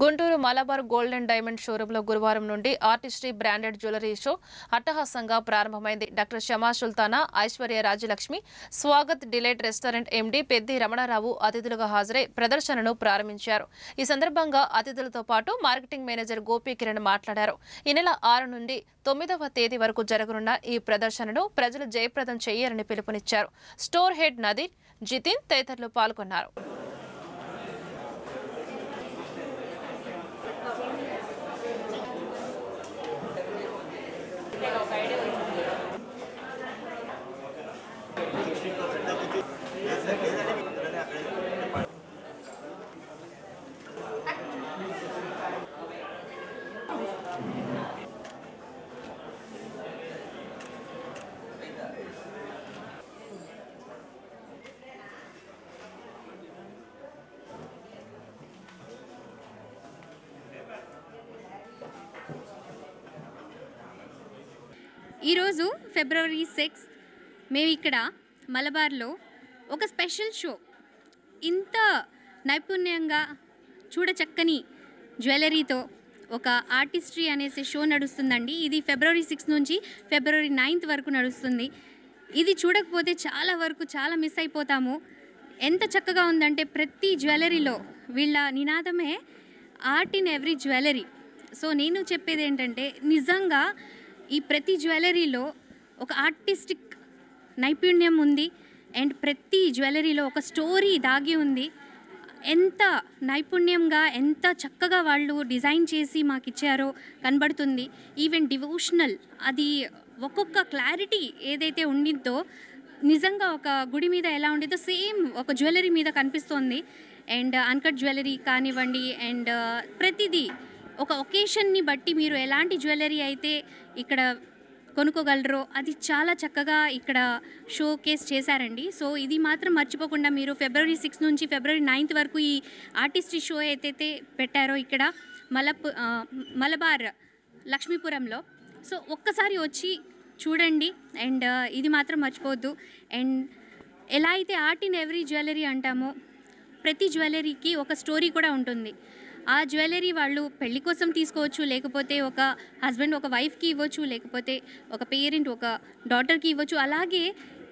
Guntur Malabar gold and diamond షోరూంలో గురువారం నుండి ఆర్టిస్ట్రీ బ్రాండెడ్ జ్యువెలరీ షో అట్టహాసంగా ప్రారంభమైంది. Doctor Shama Sultana, Aishwarya Rajalakshmi, Swagath delight restaurant MD Peddi Ramanarao అతిథులుగా హాజరై ప్రదర్శనను ప్రారంభించారు. ఈ సందర్భంగా అతిథులతో పాటు మార్కెటింగ్ మేనేజర్ గోపి కిరణ్ మాట్లాడారు. ఈ నెల 6 నుండి 9వ తేదీ వరకు జరగనున్న ఈ ప్రదర్శనను ప్రజలు జయప్రదం చేయాలని పిలుపునిచ్చారు. స్టోర్ హెడ్ నదీర్, జితిన్ తదితరులు పాల్గొన్నారు. ఈరోజు ఫిబ్రవరి 6 మేము ఇక్కడ మలబార్లో ఒక స్పెషల్ షో, ఇంత నైపుణ్యంగా చూడచక్కని జ్యువెలరీతో ఒక ఆర్టిస్ట్రీ అనేసి షో నడుస్తుందండి. ఇది ఫిబ్రవరి 6 నుంచి ఫిబ్రవరి 9 వరకు నడుస్తుంది. ఇది చూడకపోతే చాలా మిస్ అయిపోతాము. ఎంత చక్కగా ఉందంటే ప్రతి జ్యువెలరీలో వీళ్ళ నినాదమే art in every jewellery. So నేను చెప్పేది ఏంటంటే నిజంగా ఈ ప్రతి జ్యువెలరీలో ఒక ఆర్టిస్టిక్ నైపుణ్యం ఉంది అండ్ ప్రతి జ్యువెలరీలో ఒక స్టోరీ దాగి ఉంది. ఎంత నైపుణ్యంగా ఎంత చక్కగా వాళ్ళు డిజైన్ చేసి మాకు ఇచ్చారో కనబడుతుంది. ఈవెన్ డివోషనల్ అది ఒక్కొక్క క్లారిటీ ఏదైతే ఉండిందో నిజంగా ఒక గుడి మీద ఎలా ఉండిందో సేమ్ ఒక జ్యువెలరీ మీద కనిపిస్తోంది. అండ్ అన్కట్ జ్యువెలరీ కానివ్వండి అండ్ ప్రతిదీ ఒక ఒకేషన్ని బట్టి మీరు ఎలాంటి జ్యువెలరీ అయితే ఇక్కడ కొనుక్కోగలరో అది చాలా చక్కగా ఇక్కడ షో కేస్ చేశారండి. సో ఇది మాత్రం మర్చిపోకుండా మీరు ఫిబ్రవరి 6 నుంచి ఫిబ్రవరి 9 వరకు ఈ ఆర్టిస్ట్రీ షో ఏదైతే పెట్టారో ఇక్కడ మలబార్ లక్ష్మీపురంలో, సో ఒక్కసారి వచ్చి చూడండి అండ్ ఇది మాత్రం మర్చిపోవద్దు. అండ్ ఎలా అయితే ఆర్ట్ ఇన్ ఎవ్రీ జ్యువెలరీ అంటామో ప్రతి జ్యువెలరీకి ఒక స్టోరీ కూడా ఉంటుంది. ఆ జ్యువెలరీ వాళ్ళు పెళ్లి కోసం తీసుకోవచ్చు, లేకపోతే ఒక హస్బెండ్ ఒక వైఫ్కి ఇవ్వచ్చు, లేకపోతే ఒక పేరెంట్ ఒక డాటర్కి ఇవ్వచ్చు. అలాగే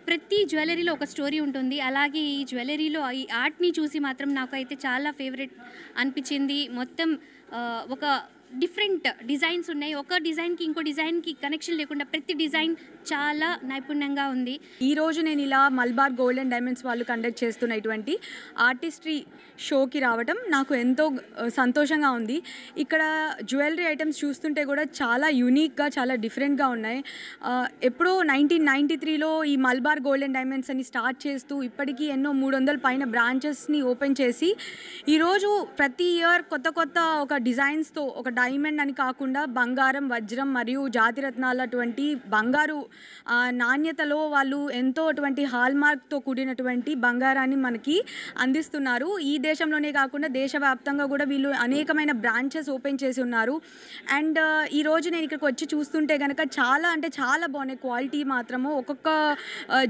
ప్రతి జ్యువెలరీలో ఒక స్టోరీ ఉంటుంది. అలాగే ఈ జ్యువెలరీలో ఈ ఆర్ట్ని చూసి మాత్రం నాకైతే చాలా ఫేవరెట్ అనిపించింది. మొత్తం ఒక డిఫరెంట్ డిజైన్స్ ఉన్నాయి. ఒక డిజైన్కి ఇంకో డిజైన్కి కనెక్షన్ లేకుండా ప్రతి డిజైన్ చాలా నైపుణ్యంగా ఉంది. ఈరోజు నేను ఇలా మల్బార్ గోల్డ్ అండ్ డైమండ్స్ వాళ్ళు కండక్ట్ చేస్తున్న ఇటువంటి ఆర్టిస్ట్రీ షోకి రావడం నాకు ఎంతో సంతోషంగా ఉంది. ఇక్కడ జ్యువెలరీ ఐటమ్స్ చూస్తుంటే కూడా చాలా యూనిక్గా చాలా డిఫరెంట్గా ఉన్నాయి. ఎప్పుడో 1993లో ఈ మల్బార్ గోల్డ్ అండ్ డైమండ్స్ అని స్టార్ట్ చేస్తూ ఇప్పటికీ ఎన్నో 300 పైన బ్రాంచెస్ని ఓపెన్ చేసి ఈరోజు ప్రతి ఇయర్ కొత్త ఒక డిజైన్స్తో ఒక డైమండ్ అని కాకుండా బంగారం, వజ్రం మరియు జాతిరత్నాలు అటువంటి బంగారు నాణ్యతలో వాళ్ళు ఎంతో అటువంటి హాల్మార్క్తో కూడినటువంటి బంగారాన్ని మనకి అందిస్తున్నారు. ఈ దేశంలోనే కాకుండా దేశవ్యాప్తంగా కూడా వీళ్ళు అనేకమైన బ్రాంచెస్ ఓపెన్ చేసి ఉన్నారు. అండ్ ఈరోజు నేను ఇక్కడికి వచ్చి చూస్తుంటే కనుక చాలా బాగున్నాయి. క్వాలిటీ మాత్రము ఒక్కొక్క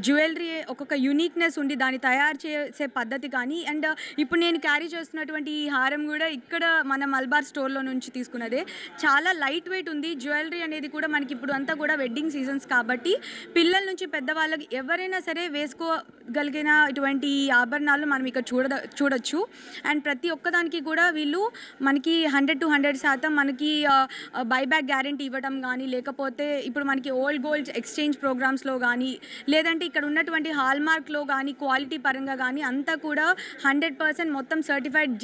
జ్యువెలరీ ఒక్కొక్క యూనిక్నెస్ ఉండి దాన్ని తయారు చేసే పద్ధతి కానీ అండ్ ఇప్పుడు నేను క్యారీ చేస్తున్నటువంటి ఈ హారం కూడా ఇక్కడ మన మల్బార్ స్టోర్లో నుంచి తీసుకున్నదే. చాలా లైట్ వెయిట్ ఉంది. జ్యువెలరీ అనేది కూడా మనకి ఇప్పుడు అంతా కూడా వెడ్డింగ్ సీజన్స్ కాబట్టి పిల్లల నుంచి పెద్దవాళ్ళకి ఎవరైనా సరే వేసుకోగలిగిన ఇటువంటి ఆభరణాలు మనం ఇక్కడ చూడొచ్చు. అండ్ ప్రతి ఒక్కదానికి కూడా వీళ్ళు మనకి 100 to 100% మనకి బైబ్యాక్ గ్యారెంటీ ఇవ్వడం కానీ, లేకపోతే ఇప్పుడు మనకి ఓల్డ్ గోల్డ్ ఎక్స్చేంజ్ ప్రోగ్రామ్స్లో కానీ, లేదంటే ఇక్కడ ఉన్నటువంటి హాల్మార్క్లో కానీ క్వాలిటీ పరంగా కానీ అంతా కూడా 100% మొత్తం సర్టిఫైడ్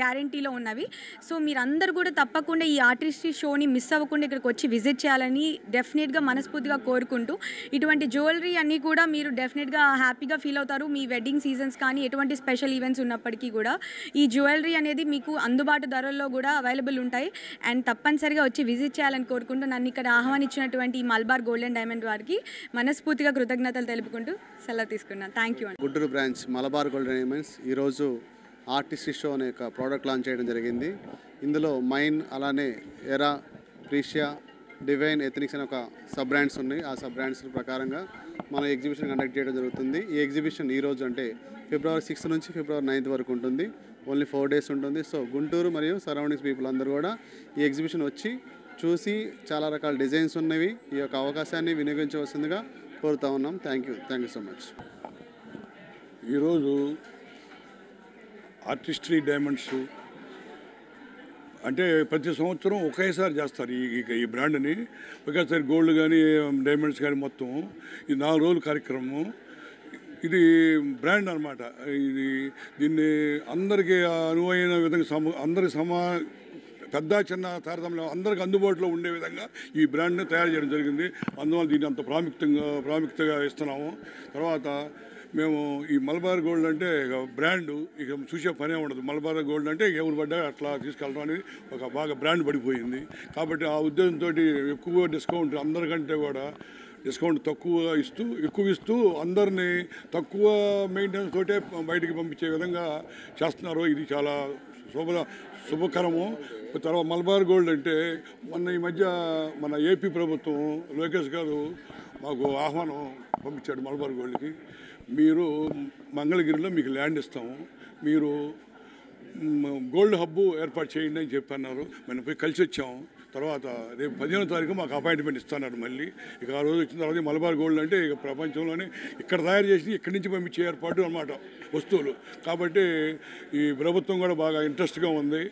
గ్యారెంటీలో ఉన్నవి. సో మీరందరూ కూడా తప్పకుండా ఈ ఆర్టిస్ట్రీ షోని మిస్ అవ్వకుండా ఇక్కడికి వచ్చి విజిట్ చేయాలని డెఫినెట్గా మనస్ఫూర్తిగా కోరుకుంటూ, ఇటువంటి జ్యువెలరీ అన్నీ కూడా మీరు డెఫినెట్గా హ్యాపీగా ఫీల్ అవుతారు. మీ వెడ్డింగ్ సీజన్స్ కానీ ఎటువంటి స్పెషల్ ఈవెంట్స్ ఉన్నప్పటికీ కూడా ఈ జ్యువెలరీ అనేది మీకు అందుబాటు ధరల్లో కూడా అవైలబుల్ ఉంటాయి. అండ్ తప్పనిసరిగా వచ్చి విజిట్ చేయాలని కోరుకుంటూ నన్ను ఇక్కడ ఆహ్వానించినటువంటి ఈ మల్బార్ గోల్డ్ అండ్ డైమండ్ వారికి మనస్ఫూర్తిగా కృతజ్ఞతలు తెలుపుకుంటూ సెలవు తీసుకున్నాను. Thank you. Guntur branch Malabar gold and diamonds ఈరోజు ఆర్టిస్ట్రీ షో అనే ఒక ప్రోడక్ట్ లాంచ్ చేయడం జరిగింది. ఇందులో మైన్, అలానే ఎరా, ప్రీషియా, డివైన్, ఎథనిక్స్ అనే ఒక సబ్ బ్రాండ్స్ ఉన్నాయి. ఆ సబ్ బ్రాండ్స్ ప్రకారంగా మన ఎగ్జిబిషన్ కండక్ట్ చేయడం జరుగుతుంది. ఈ ఎగ్జిబిషన్ ఈరోజు అంటే ఫిబ్రవరి 6 నుంచి ఫిబ్రవరి 9 వరకు ఉంటుంది. ఓన్లీ 4 డేస్ ఉంటుంది. సో గుంటూరు మరియు సరౌండింగ్స్ పీపుల్ అందరూ కూడా ఈ ఎగ్జిబిషన్ వచ్చి చూసి చాలా రకాల డిజైన్స్ ఉన్నవి ఈ యొక్క అవకాశాన్ని వినియోగించవలసిందిగా కోరుతా ఉన్నాం. Thank you so much. ఈరోజు ఆర్టిస్ట్రీ డైమండ్స్ అంటే ప్రతి సంవత్సరం ఒకేసారి చేస్తారు ఈ బ్రాండ్ని. ఒకేసారి గోల్డ్ కానీ డైమండ్స్ కానీ మొత్తం ఈ 4 రోజుల కార్యక్రమం. ఇది బ్రాండ్ అనమాట. దీన్ని అందరికీ అనువైన విధంగా అందరి పెద్ద చిన్న తారతమ్యం అందరికి అందుబాటులో ఉండే విధంగా ఈ బ్రాండ్ని తయారు చేయడం జరిగింది. అందువల్ల దీన్ని అంత ప్రాముఖ్యతగా ఇస్తున్నాము. తర్వాత మేము ఈ మలబార్ గోల్డ్ అంటే బ్రాండు ఇక చూసే పనే ఉండదు. మలబార్ గోల్డ్ అంటే ఎవరు పడ్డా అట్లా తీసుకెళ్ళడం అనేది ఒక బాగా బ్రాండ్ పడిపోయింది. కాబట్టి ఆ ఉద్దేశంతో ఎక్కువ డిస్కౌంట్ అందరికంటే కూడా డిస్కౌంట్ ఎక్కువ ఇస్తూ అందరినీ తక్కువ మెయింటెనెన్స్ తోటే బయటికి పంపించే విధంగా చేస్తున్నారు. ఇది చాలా శుభకరము. తర్వాత మలబార్ గోల్డ్ అంటే ఈ మధ్య మన ఏపీ ప్రభుత్వం లోకేష్ గారు మాకు ఆహ్వానం పంపించాడు మలబార్ గోల్డ్కి. మీరు మంగళగిరిలో మీకు ల్యాండ్ ఇస్తాము, మీరు గోల్డ్ హబ్బు ఏర్పాటు చేయండి అని చెప్పన్నారు. మనం పోయి కలిసి వచ్చాము. తర్వాత రేపు 15వ తారీఖు మాకు అపాయింట్మెంట్ ఇస్తున్నారు. మళ్ళీ ఇక ఆ రోజు వచ్చిన తర్వాత మలబార్ గోల్డ్ అంటే ఇక ప్రపంచంలోనే ఇక్కడ తయారు చేసి ఇక్కడి నుంచి పంపించే ఏర్పాటు అన్నమాట వస్తువులు. కాబట్టి ఈ ప్రభుత్వం కూడా బాగా ఇంట్రెస్ట్గా ఉంది.